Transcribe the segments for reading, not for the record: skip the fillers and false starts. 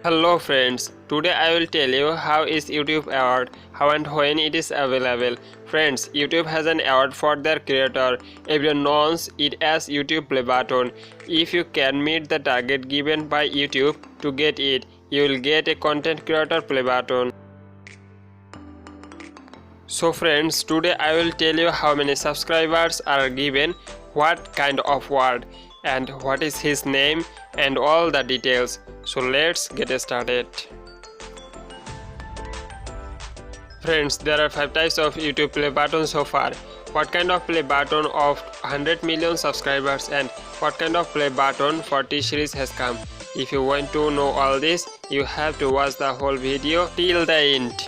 Hello friends, today I will tell you how is YouTube award, how and when it is available. Friends, YouTube has an award for their creator. Everyone knows it as YouTube play button. If you can meet the target given by YouTube to get it, you will get a content creator play button. So friends, today I will tell you how many subscribers are given, what kind of word, and what is his name, and all the details. So let's get started. Friends, there are 5 types of YouTube play button so far. What kind of play button of 100 million subscribers and what kind of play button for T-series has come. If you want to know all this, you have to watch the whole video till the end.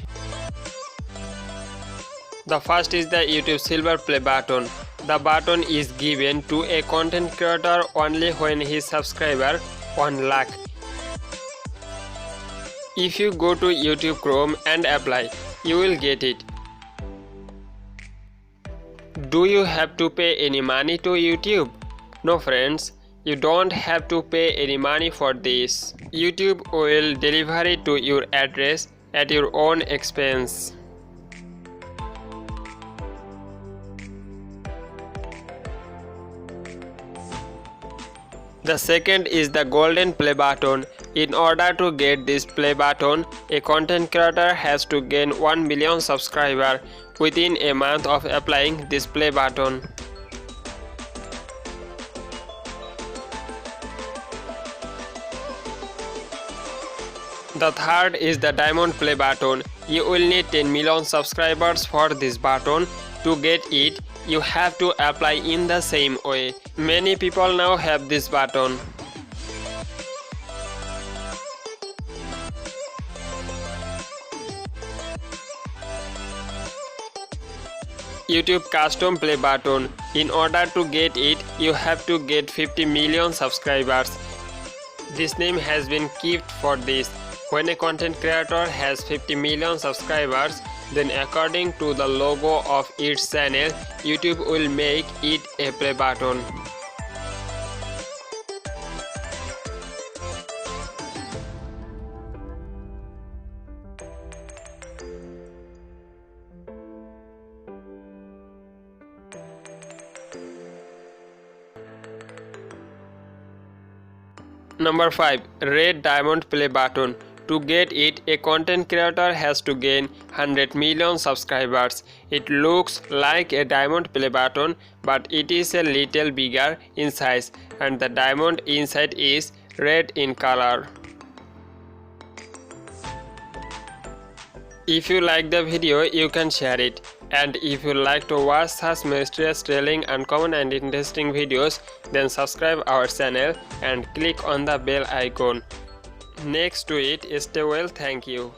The first is the YouTube Silver Play button. The button is given to a content creator only when his subscriber 1 lakh. If you go to YouTube Chrome and apply, you will get it. Do you have to pay any money to YouTube? No friends, you don't have to pay any money for this. YouTube will deliver it to your address at your own expense. The second is the golden play button. In order to get this play button, a content creator has to gain 1 million subscribers within a month of applying this play button. The third is the diamond play button. You will need 10 million subscribers for this button. To get it, you have to apply in the same way. Many people now have this button. YouTube custom play button. In order to get it, you have to get 50 million subscribers. This name has been kept for this. When a content creator has 50 million subscribers, then according to the logo of its channel, YouTube will make it a play button. Number 5. Red diamond play button. To get it, a content creator has to gain 100 million subscribers. It looks like a diamond play button, but it is a little bigger in size and the diamond inside is red in color. If you like the video, you can share it. And if you like to watch such mysterious, thrilling, uncommon and interesting videos, then subscribe our channel and click on the bell icon next to it. Stay well, thank you.